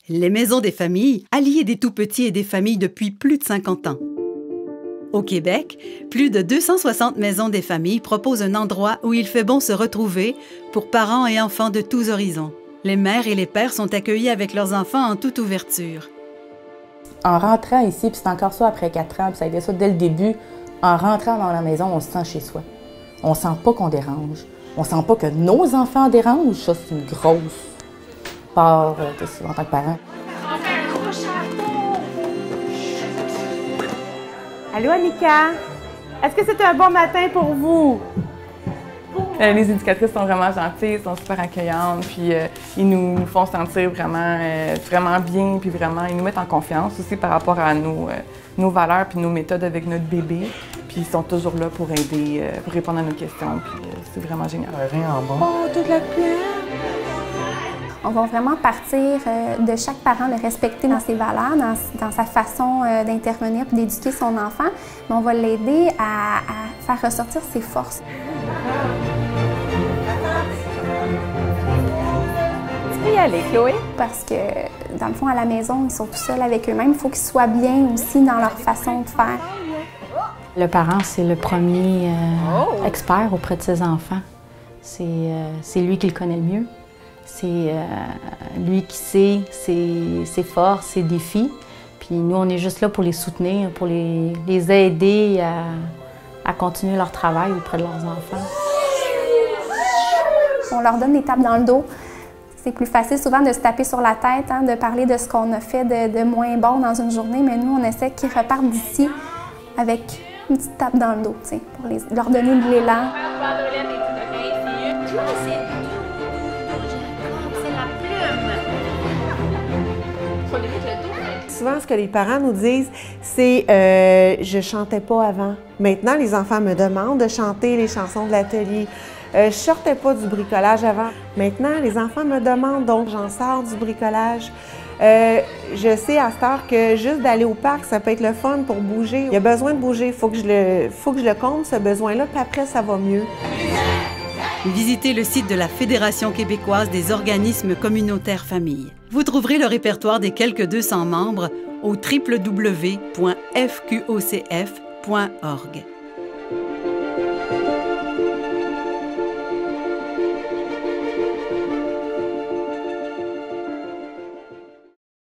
Les maisons des familles allient des tout-petits et des familles depuis plus de 50 ans. Au Québec, plus de 260 maisons des familles proposent un endroit où il fait bon se retrouver pour parents et enfants de tous horizons. Les mères et les pères sont accueillis avec leurs enfants en toute ouverture. En rentrant ici, puis c'est encore ça après 4 ans, puis ça a été ça dès le début, en rentrant dans la maison, on se sent chez soi. On sent pas qu'on dérange. On sent pas que nos enfants dérangent. Ça, c'est une grosse part en tant que parent. Allô, Annika? Est-ce que c'est un bon matin pour vous? Les éducatrices sont vraiment gentilles, sont super accueillantes, puis ils nous font sentir vraiment bien, puis vraiment, ils nous mettent en confiance aussi par rapport à nos valeurs puis nos méthodes avec notre bébé. Puis ils sont toujours là pour aider, pour répondre à nos questions, puis c'est vraiment génial. Rien en bas. Oh, toute la pierre! On va vraiment partir de chaque parent, le respecter dans ses valeurs, dans sa façon d'intervenir et d'éduquer son enfant, mais on va l'aider à faire ressortir ses forces. Tu peux y aller, Chloé? Parce que, dans le fond, à la maison, ils sont tout seuls avec eux-mêmes. Il faut qu'ils soient bien aussi dans leur façon de faire. Le parent, c'est le premier expert auprès de ses enfants. C'est lui qui le connaît le mieux. C'est lui qui sait ses forces, ses défis. Puis nous, on est juste là pour les soutenir, pour les aider à continuer leur travail auprès de leurs enfants. On leur donne des tapes dans le dos. C'est plus facile souvent de se taper sur la tête, hein, de parler de ce qu'on a fait de moins bon dans une journée, mais nous, on essaie qu'ils repartent d'ici avec une petite tape dans le dos, pour leur donner de l'élan. Souvent, ce que les parents nous disent, c'est je chantais pas avant. Maintenant, les enfants me demandent de chanter les chansons de l'atelier. Je sortais pas du bricolage avant. Maintenant, les enfants me demandent, donc j'en sors du bricolage. Je sais à cette heure que juste d'aller au parc, ça peut être le fun pour bouger. Il y a besoin de bouger, il faut que je le comble, ce besoin-là, puis après, ça va mieux. Visitez le site de la Fédération québécoise des organismes communautaires familles. Vous trouverez le répertoire des quelques 200 membres au www.fqocf.org.